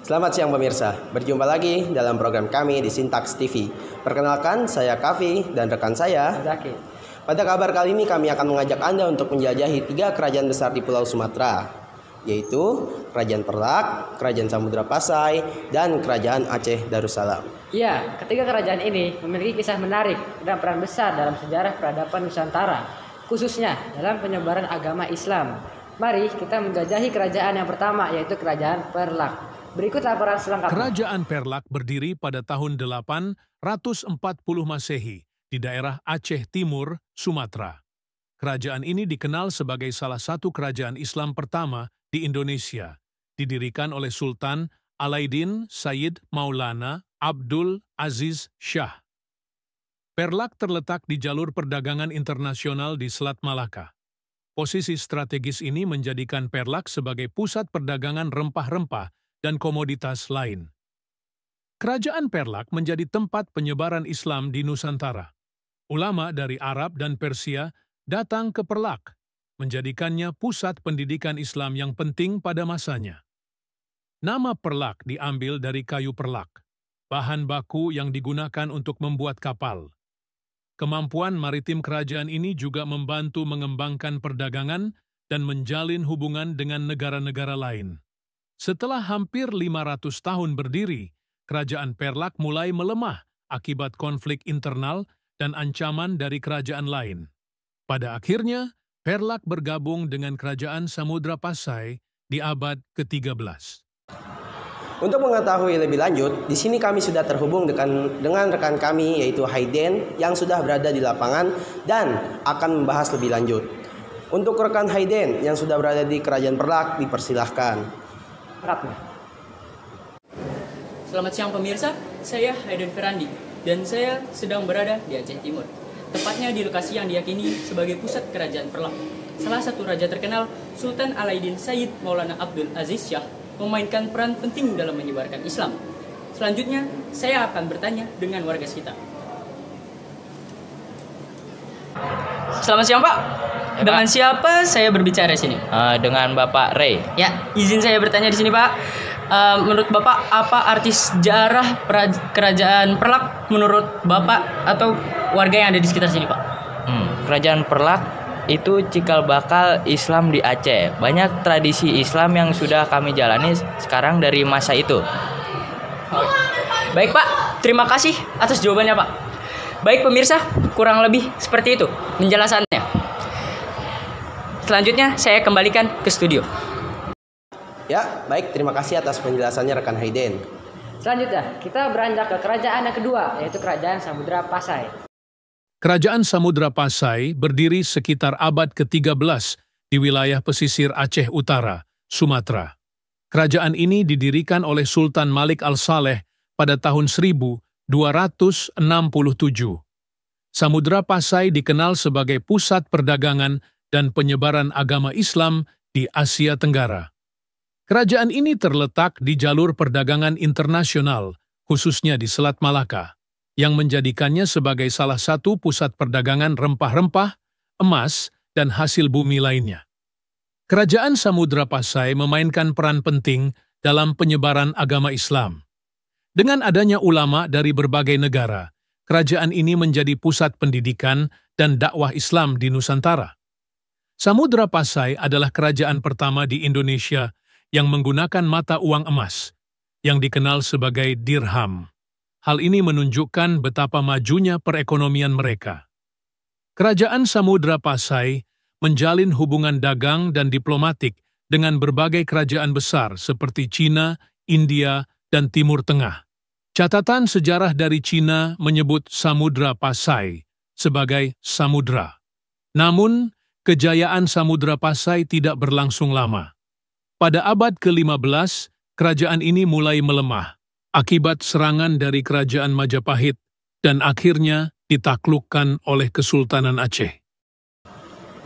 Selamat siang pemirsa, berjumpa lagi dalam program kami di Sintaks TV. Perkenalkan, saya Kavi dan rekan saya Zaki. Pada kabar kali ini kami akan mengajak Anda untuk menjelajahi 3 kerajaan besar di Pulau Sumatera, yaitu Kerajaan Perlak, Kerajaan Samudra Pasai, dan Kerajaan Aceh Darussalam. Ya, ketiga kerajaan ini memiliki kisah menarik dan peran besar dalam sejarah peradaban Nusantara, khususnya dalam penyebaran agama Islam. Mari kita menjelajahi kerajaan yang pertama, yaitu Kerajaan Perlak. Berikut laporan selengkapnya. Kerajaan Perlak berdiri pada tahun 840 Masehi di daerah Aceh Timur, Sumatera. Kerajaan ini dikenal sebagai salah satu kerajaan Islam pertama di Indonesia, didirikan oleh Sultan Alaiddin Sayyid Maulana Abdul Aziz Shah. Perlak terletak di jalur perdagangan internasional di Selat Malaka. Posisi strategis ini menjadikan Perlak sebagai pusat perdagangan rempah-rempah dan komoditas lain. Kerajaan Perlak menjadi tempat penyebaran Islam di Nusantara. Ulama dari Arab dan Persia datang ke Perlak, menjadikannya pusat pendidikan Islam yang penting pada masanya. Nama Perlak diambil dari kayu perlak, bahan baku yang digunakan untuk membuat kapal. Kemampuan maritim kerajaan ini juga membantu mengembangkan perdagangan dan menjalin hubungan dengan negara-negara lain. Setelah hampir 500 tahun berdiri, kerajaan Perlak mulai melemah akibat konflik internal dan ancaman dari kerajaan lain. Pada akhirnya, Perlak bergabung dengan Kerajaan Samudra Pasai di abad ke-13. Untuk mengetahui lebih lanjut, di sini kami sudah terhubung dengan rekan kami yaitu Hayden yang sudah berada di lapangan dan akan membahas lebih lanjut. Untuk rekan Hayden yang sudah berada di Kerajaan Perlak, dipersilahkan. Selamat siang pemirsa, saya Hayden Ferandi dan saya sedang berada di Aceh Timur. Tepatnya di lokasi yang diyakini sebagai pusat kerajaan Perlak. Salah satu raja terkenal, Sultan Alaiddin Sayyid Maulana Abdul Aziz Shah, memainkan peran penting dalam menyebarkan Islam. Selanjutnya, saya akan bertanya dengan warga sekitar. Selamat siang Pak. Ya, Dengan Pak. siapa saya berbicara di sini? Dengan Bapak Ray. Ya, izin saya bertanya di sini Pak. Menurut Bapak, apa arti sejarah kerajaan Perlak menurut Bapak atau warga yang ada di sekitar sini Pak? Kerajaan Perlak itu cikal bakal Islam di Aceh. Banyak tradisi Islam yang sudah kami jalani sekarang dari masa itu. Baik Pak, terima kasih atas jawabannya Pak. Baik pemirsa, kurang lebih seperti itu penjelasannya. Selanjutnya saya kembalikan ke studio. Ya, baik, terima kasih atas penjelasannya rekan Hayden. Selanjutnya, kita beranjak ke kerajaan yang kedua, yaitu Kerajaan Samudra Pasai. Kerajaan Samudra Pasai berdiri sekitar abad ke-13 di wilayah pesisir Aceh Utara, Sumatera. Kerajaan ini didirikan oleh Sultan Malik Al-Saleh pada tahun 1267. Samudra Pasai dikenal sebagai pusat perdagangan dan penyebaran agama Islam di Asia Tenggara. Kerajaan ini terletak di jalur perdagangan internasional, khususnya di Selat Malaka, yang menjadikannya sebagai salah satu pusat perdagangan rempah-rempah, emas, dan hasil bumi lainnya. Kerajaan Samudra Pasai memainkan peran penting dalam penyebaran agama Islam. Dengan adanya ulama dari berbagai negara, kerajaan ini menjadi pusat pendidikan dan dakwah Islam di Nusantara. Samudra Pasai adalah kerajaan pertama di Indonesia yang menggunakan mata uang emas, yang dikenal sebagai dirham. Hal ini menunjukkan betapa majunya perekonomian mereka. Kerajaan Samudra Pasai menjalin hubungan dagang dan diplomatik dengan berbagai kerajaan besar seperti Cina, India, dan Timur Tengah. Catatan sejarah dari Cina menyebut Samudra Pasai sebagai samudra. Namun, kejayaan Samudra Pasai tidak berlangsung lama. Pada abad ke-15, kerajaan ini mulai melemah akibat serangan dari kerajaan Majapahit dan akhirnya ditaklukkan oleh Kesultanan Aceh.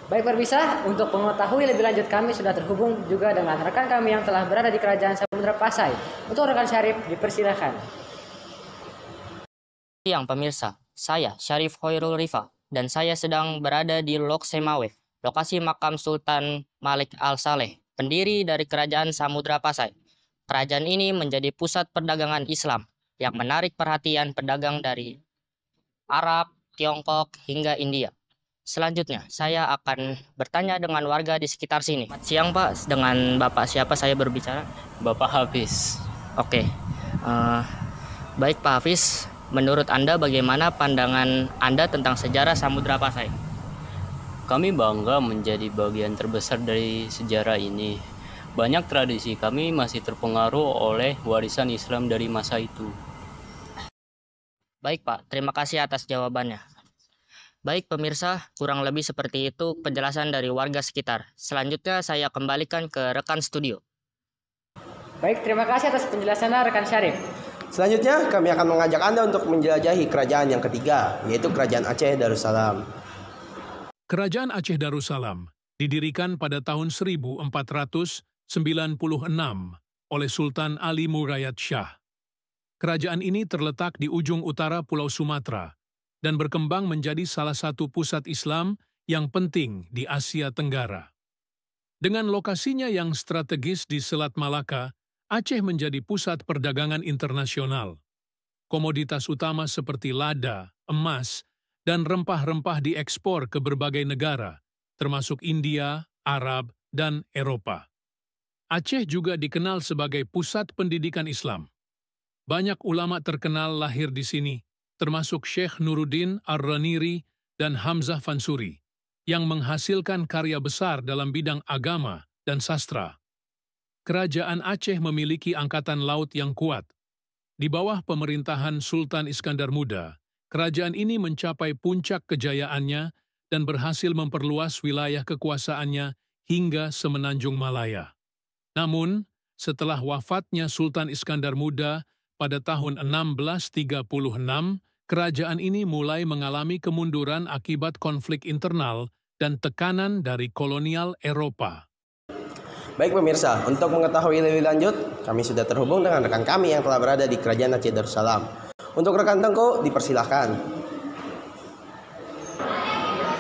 Baik pemirsa, untuk mengetahui lebih lanjut kami sudah terhubung juga dengan rekan kami yang telah berada di Kerajaan Samudra Pasai. Untuk rekan Syarif, dipersilakan. Siang pemirsa, saya Syarif Hoirul Rifa dan saya sedang berada di Lok Semawe, lokasi makam Sultan Malik Al-Saleh, pendiri dari Kerajaan Samudra Pasai. Kerajaan ini menjadi pusat perdagangan Islam yang menarik perhatian pedagang dari Arab, Tiongkok, hingga India. Selanjutnya, saya akan bertanya dengan warga di sekitar sini. Selamat siang, Pak. Dengan Bapak siapa saya berbicara? Bapak Hafiz. Oke. Baik, Pak Hafiz. Menurut Anda bagaimana pandangan Anda tentang sejarah Samudra Pasai? Kami bangga menjadi bagian terbesar dari sejarah ini. Banyak tradisi kami masih terpengaruh oleh warisan Islam dari masa itu. Baik, Pak. Terima kasih atas jawabannya. Baik, pemirsa, kurang lebih seperti itu penjelasan dari warga sekitar. Selanjutnya saya kembalikan ke rekan studio. Baik, terima kasih atas penjelasannya rekan Syarif. Selanjutnya kami akan mengajak Anda untuk menjelajahi kerajaan yang ketiga, yaitu Kerajaan Aceh Darussalam. Kerajaan Aceh Darussalam didirikan pada tahun 1496 oleh Sultan Ali Murayat Shah. Kerajaan ini terletak di ujung utara Pulau Sumatera dan berkembang menjadi salah satu pusat Islam yang penting di Asia Tenggara. Dengan lokasinya yang strategis di Selat Malaka, Aceh menjadi pusat perdagangan internasional. Komoditas utama seperti lada, emas, dan rempah-rempah diekspor ke berbagai negara, termasuk India, Arab, dan Eropa. Aceh juga dikenal sebagai pusat pendidikan Islam. Banyak ulama terkenal lahir di sini, termasuk Syekh Nuruddin Ar-Raniri dan Hamzah Fansuri, yang menghasilkan karya besar dalam bidang agama dan sastra. Kerajaan Aceh memiliki angkatan laut yang kuat. Di bawah pemerintahan Sultan Iskandar Muda, kerajaan ini mencapai puncak kejayaannya dan berhasil memperluas wilayah kekuasaannya hingga semenanjung Malaya. Namun, setelah wafatnya Sultan Iskandar Muda pada tahun 1636, kerajaan ini mulai mengalami kemunduran akibat konflik internal dan tekanan dari kolonial Eropa. Baik pemirsa, untuk mengetahui lebih lanjut, kami sudah terhubung dengan rekan kami yang telah berada di Kerajaan Aceh Darussalam. Untuk rekan Tengku, dipersilahkan.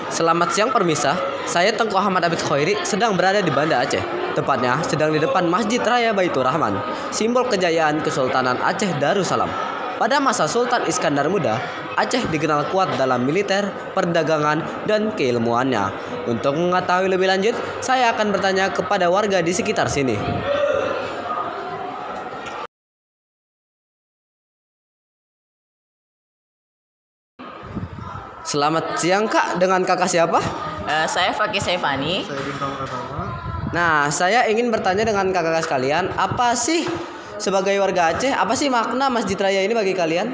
Selamat siang pemirsa, saya Tengku Ahmad Abid Khoiri sedang berada di Banda Aceh. Tepatnya sedang di depan Masjid Raya Baitur Rahman, simbol kejayaan Kesultanan Aceh Darussalam. Pada masa Sultan Iskandar Muda, Aceh dikenal kuat dalam militer, perdagangan, dan keilmuannya. Untuk mengetahui lebih lanjut, saya akan bertanya kepada warga di sekitar sini. Selamat siang Kak, dengan kakak siapa? Saya Fakih Saifani. Nah, saya ingin bertanya dengan kakak sekalian, apa sih sebagai warga Aceh, apa sih makna Masjid Raya ini bagi kalian?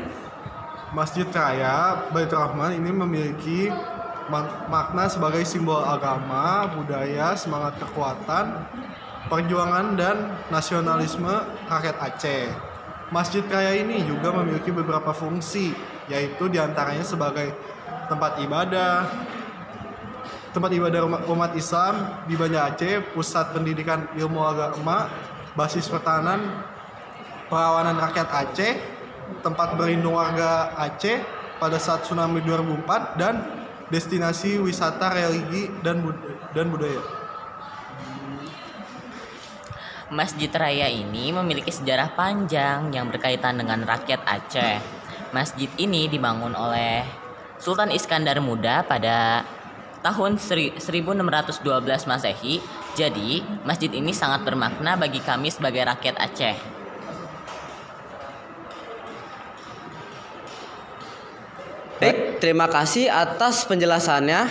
Masjid Raya Baitur Rahman ini memiliki makna sebagai simbol agama, budaya, semangat kekuatan, perjuangan, dan nasionalisme rakyat Aceh. Masjid Raya ini juga memiliki beberapa fungsi, yaitu diantaranya sebagai tempat ibadah umat Islam di Banda Aceh, pusat pendidikan ilmu agama, basis pertahanan, perlawanan rakyat Aceh, tempat berlindung warga Aceh pada saat tsunami 2004, dan destinasi wisata religi dan budaya. Masjid Raya ini memiliki sejarah panjang yang berkaitan dengan rakyat Aceh. Masjid ini dibangun oleh Sultan Iskandar Muda pada tahun 1612 Masehi. Jadi, masjid ini sangat bermakna bagi kami sebagai rakyat Aceh. Baik, terima kasih atas penjelasannya.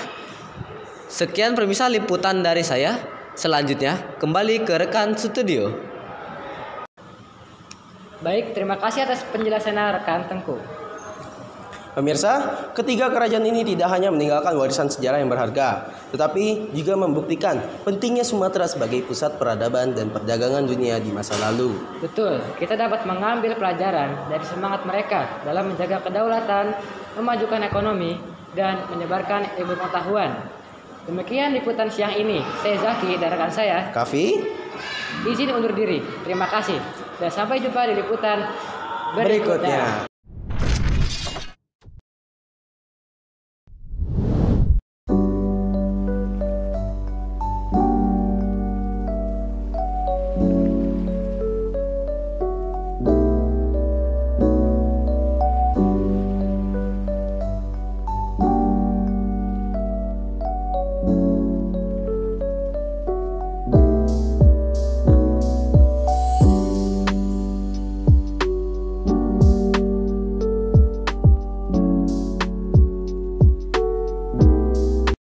Sekian pemirsa liputan dari saya. Selanjutnya, kembali ke rekan studio. Baik, terima kasih atas penjelasannya rekan Tengku. Pemirsa, ketiga kerajaan ini tidak hanya meninggalkan warisan sejarah yang berharga, tetapi juga membuktikan pentingnya Sumatera sebagai pusat peradaban dan perdagangan dunia di masa lalu. Betul, kita dapat mengambil pelajaran dari semangat mereka dalam menjaga kedaulatan, memajukan ekonomi, dan menyebarkan ilmu pengetahuan. Demikian liputan siang ini. Saya Zaki dan rekan saya, Kafi, izin undur diri. Terima kasih. Dan sampai jumpa di liputan berikutnya.